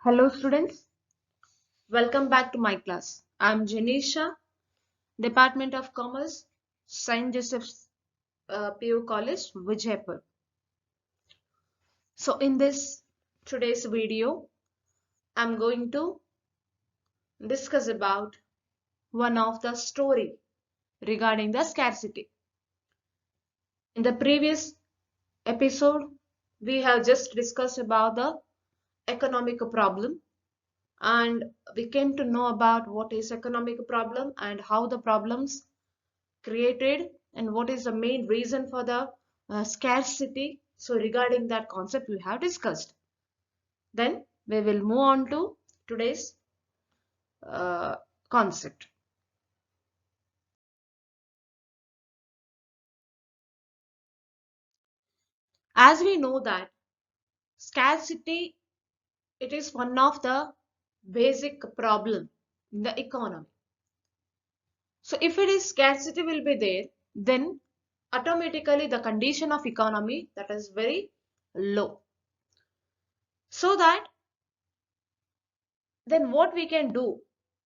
Hello students, welcome back to my class. I am Janisha, Department of Commerce, St. Joseph's PU College, Vijaypur. So in this today's video, I am going to discuss about one of the story regarding the scarcity. In the previous episode, we have just discussed about the economic problem, and we came to know about what is economic problem and how the problems created and what is the main reason for the scarcity. So regarding that concept we have discussed. Then we will move on to today's uh, concept. As we know that scarcity, it is one of the basic problem in the economy. So if it is scarcity will be there, then automatically the condition of economy that is very low. So that then what we can do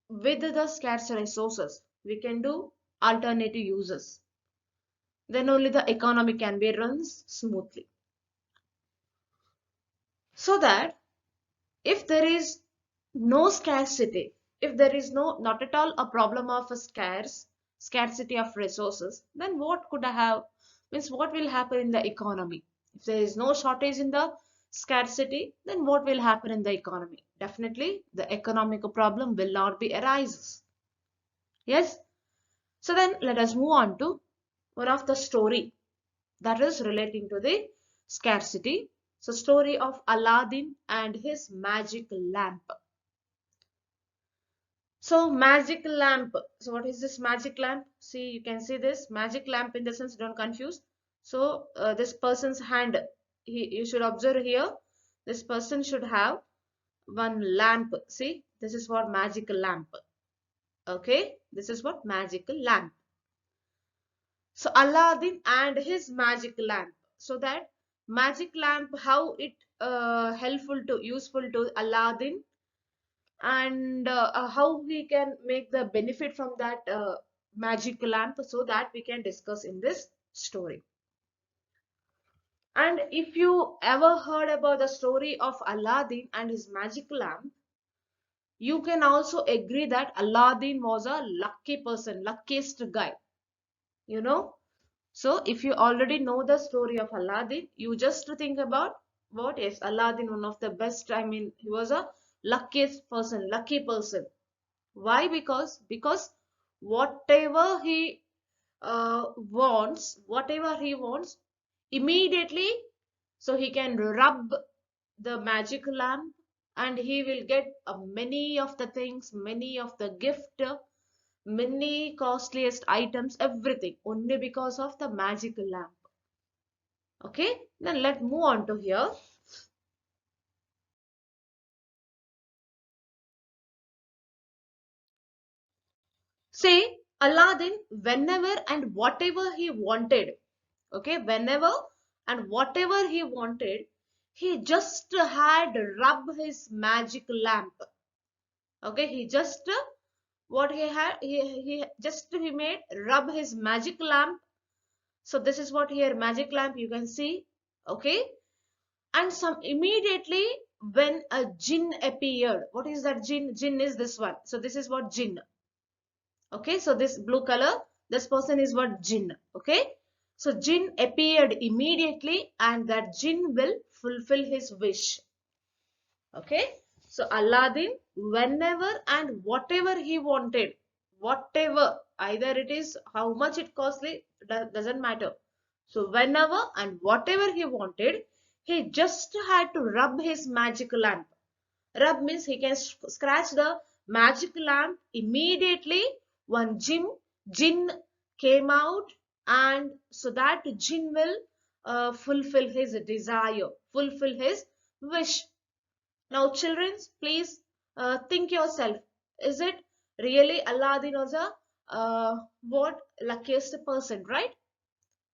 with the scarce resources, we can do alternative uses. Then only the economy can be runs smoothly. So that if there is no scarcity, if there is not at all a problem of a scarcity of resources, then what could I have, means what will happen in the economy? If there is no shortage in the scarcity, then what will happen in the economy? Definitely the economic problem will not be arises. Yes. So then let us move on to one of the story that is relating to the scarcity. So story of Aladdin and his magic lamp. So magic lamp. So what is this magic lamp? See, you can see this magic lamp in the sense, don't confuse. So this person's hand, you should observe here. This person should have one lamp. See, this is what magic lamp. Okay, this is what magical lamp. So Aladdin and his magic lamp. So that magic lamp, how it helpful to useful to Aladdin, and how we can make the benefit from that magic lamp, so that we can discuss in this story. And if you ever heard about the story of Aladdin and his magic lamp, you can also agree that Aladdin was a lucky person, luckiest guy, you know. So if you already know the story of Aladdin, you just think about what is Aladdin, one of the best. I mean, he was a luckiest person, lucky person. Why? Because whatever he whatever he wants, immediately, so he can rub the magic lamp and he will get many of the things, many of the gift, many costliest items, everything, only because of the magical lamp. Okay, then let's move on to here. Say Aladdin, whenever and whatever he wanted, okay, whenever and whatever he wanted, he just had rub his magic lamp. Okay, he just what he had, he made rub his magic lamp. So this is what here magic lamp you can see. Okay, and some immediately when a jinn appeared. What is that jinn? Jinn is this one. So this is what jinn. Okay, so this blue color, this person is what jinn. Okay, so jinn appeared immediately and that jinn will fulfill his wish. Okay, so Aladdin, whenever and whatever he wanted, whatever, either it is how much it costly, doesn't matter. So whenever and whatever he wanted, he just had to rub his magic lamp. Rub means he can scratch the magic lamp. Immediately one jinn came out, and so that jinn will fulfill his desire, fulfill his wish. Now children, please think yourself, is it really Aladdin was a what luckiest person, right?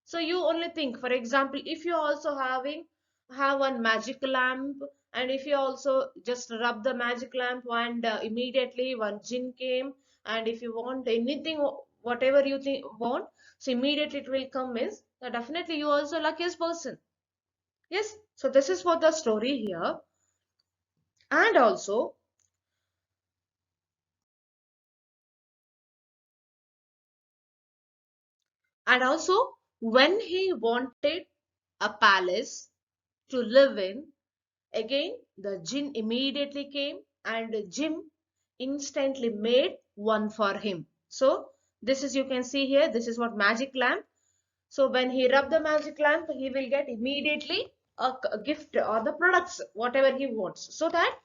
So you only think, for example, if you're also having have one magic lamp, and if you also just rub the magic lamp and immediately one jinn came, and if you want anything, whatever you think want, so immediately it will come, means definitely you also luckiest person. Yes, so this is what the story here. And also, when he wanted a palace to live in, again the jinn immediately came, and Jim instantly made one for him. So this is, you can see here, this is what magic lamp. So when he rub the magic lamp, he will get immediately a gift or the products whatever he wants. So that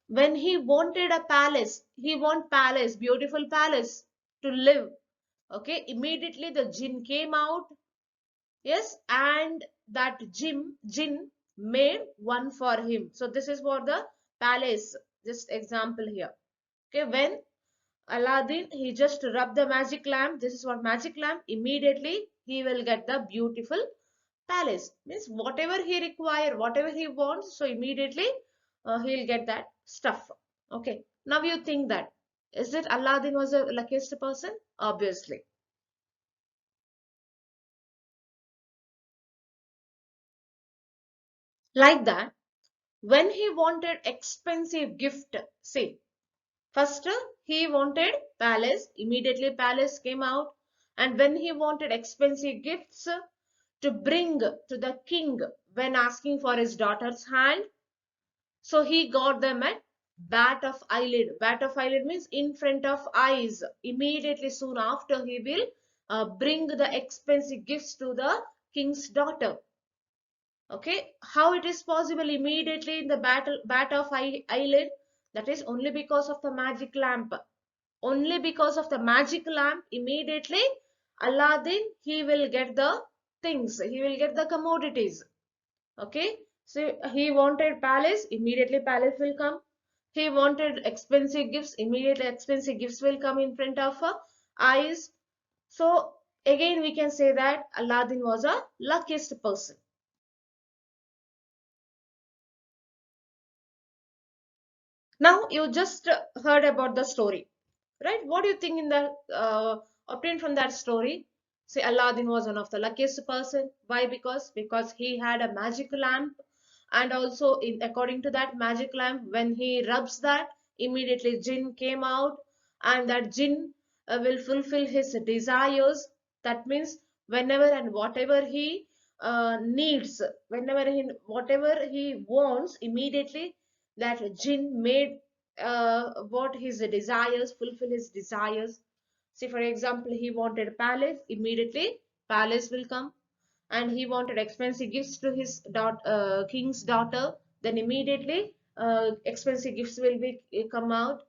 when he wanted a palace, he want palace, beautiful palace to live. Okay, immediately the jinn came out. Yes, and that jinn made one for him. So this is for the palace. Just example here. Okay, when Aladdin, he just rubbed the magic lamp. This is what magic lamp. Immediately he will get the beautiful palace. Means whatever he require, whatever he wants. So immediately he'll get that stuff. Okay. Now you think that, is it Aladdin was the luckiest person? Obviously. Like that, when he wanted expensive gift, see, first he wanted palace, immediately palace came out, and when he wanted expensive gifts to bring to the king when asking for his daughter's hand, so he got them at bat of eyelid. Bat of eyelid means in front of eyes. Immediately soon after he will bring the expensive gifts to the king's daughter. Okay, how it is possible immediately in the bat of eyelid? That is only because of the magic lamp. Only because of the magic lamp, immediately Aladdin, he will get the things, he will get the commodities. Okay, so he wanted palace, immediately palace will come. He wanted expensive gifts, immediately expensive gifts will come in front of her eyes. So again we can say that Aladdin was a luckiest person. Now you just heard about the story, right? What do you think in the obtained from that story? Say Aladdin was one of the luckiest person. Why? Because he had a magic lamp, and also in according to that magic lamp, when he rubs that, immediately jinn came out, and that jinn will fulfill his desires. That means whenever and whatever he needs, whatever he wants, immediately that jinn made what his desires, fulfill his desires. See, for example, he wanted palace, immediately palace will come, and he wanted expensive gifts to his king's daughter, then immediately expensive gifts will be come out.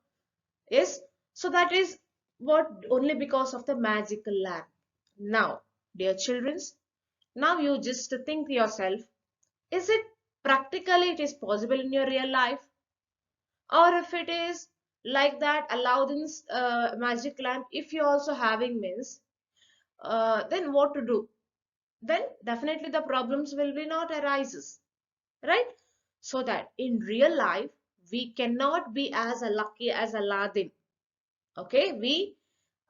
Yes, so that is what, only because of the magical lamp. Now, dear children, now you just think yourself, is it practically it is possible in your real life? Or if it is like that Aladdin's magic lamp, if you're also having, means then what to do? Then definitely the problems will be not arises, right? So that in real life we cannot be as lucky as Aladdin. Okay, we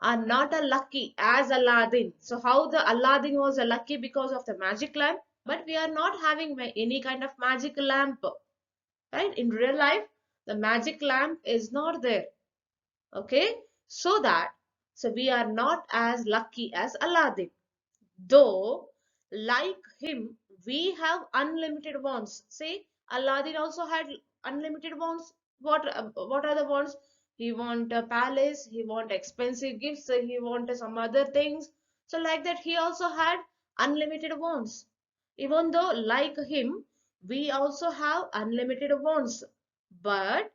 are not a lucky as Aladdin. So how the Aladdin was a lucky because of the magic lamp, but we are not having any kind of magic lamp, right? In real life the magic lamp is not there. Okay, so that, so we are not as lucky as Aladdin, though like him we have unlimited wants. See, Aladdin also had unlimited wants. What are the wants? He want a palace, he want expensive gifts, he want some other things. So like that he also had unlimited wants. Even though like him we also have unlimited wants, but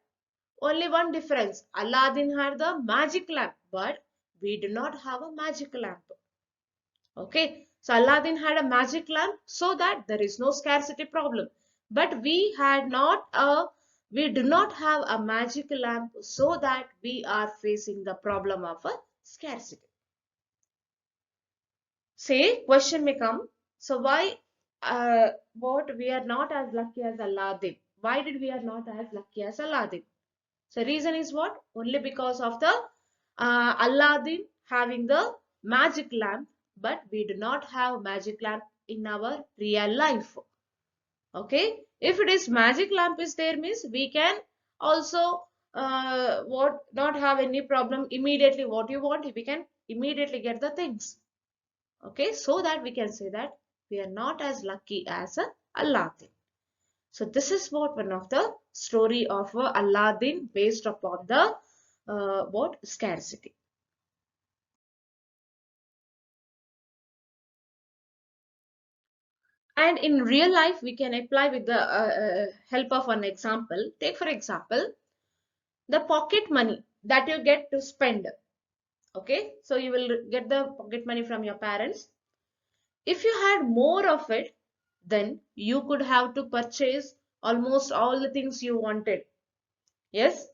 only one difference. Aladdin had the magic lamp, but we do not have a magic lamp. Okay, so Aladdin had a magic lamp so that there is no scarcity problem. But we do not have a magic lamp so that we are facing the problem of a scarcity. Say, question may come. So why what we are not as lucky as Aladdin. Why did we are not as lucky as Aladdin? So reason is what? Only because of the Aladdin having the magic lamp, but we do not have magic lamp in our real life. Okay, if it is magic lamp is there means we can also what not have any problem immediately. What you want, we can immediately get the things. Okay, so that we can say that we are not as lucky as Aladdin. So this is what one of the story of Aladdin based upon the what scarcity. And in real life, we can apply with the help of an example. Take for example, the pocket money that you get to spend. Okay, so you will get the pocket money from your parents. If you had more of it, then you could have to purchase almost all the things you wanted. Yes.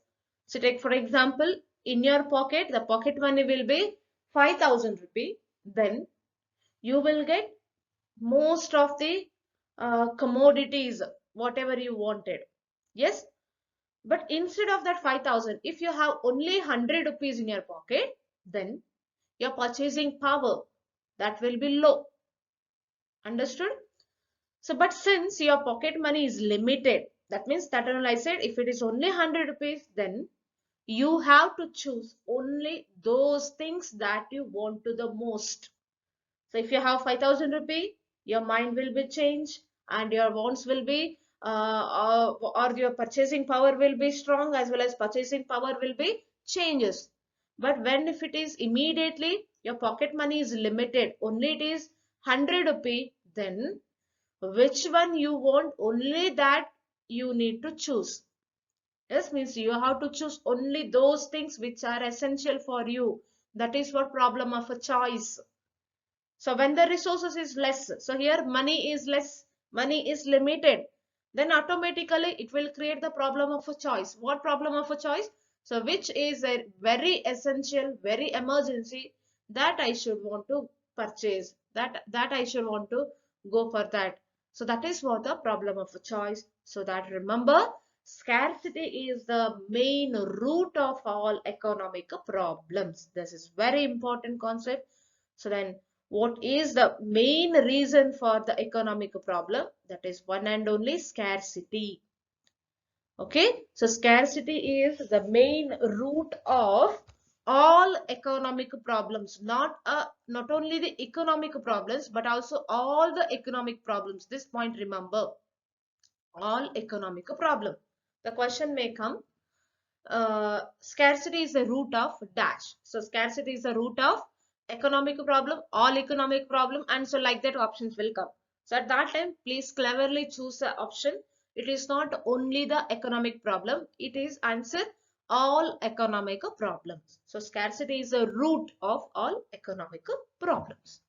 So take for example, in your pocket, the pocket money will be 5,000 rupee. Then you will get most of the commodities, whatever you wanted. Yes. But instead of that 5,000, if you have only 100 rupees in your pocket, then your purchasing power that will be low. Understood? So, but since your pocket money is limited, that means that only I said if it is only 100 rupees, then you have to choose only those things that you want to the most. So if you have 5,000 rupee, your mind will be changed and your wants will be or your purchasing power will be strong as well as purchasing power will be changes. But when if it is immediately your pocket money is limited, only it is 100 rupee, then which one you want, only that you need to choose. Yes, means you have to choose only those things which are essential for you. That is what problem of a choice. So when the resources is less, so here money is less, money is limited, then automatically it will create the problem of a choice. What problem of a choice? So which is a very essential, very emergency that I should want to purchase, that I should want to go for that. So that is what the problem of a choice. So that remember, scarcity is the main root of all economic problems. This is very important concept. So then what is the main reason for the economic problem? That is one and only scarcity. Okay, so scarcity is the main root of all economic problems, not only the economic problems but also all the economic problems. This point remember, all economic problem. The question may come, scarcity is the root of dash. So scarcity is the root of economic problem, all economic problem, and so like that options will come. So at that time, please cleverly choose the option. It is not only the economic problem, it is answer all economic problems. So scarcity is the root of all economic problems.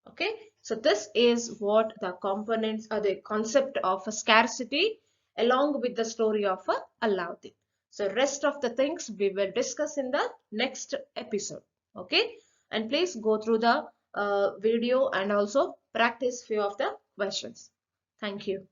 Okay, so this is what the components or the concept of a scarcity along with the story of Aladdin. So rest of the things we will discuss in the next episode. Okay, and please go through the video and also practice few of the questions. Thank you.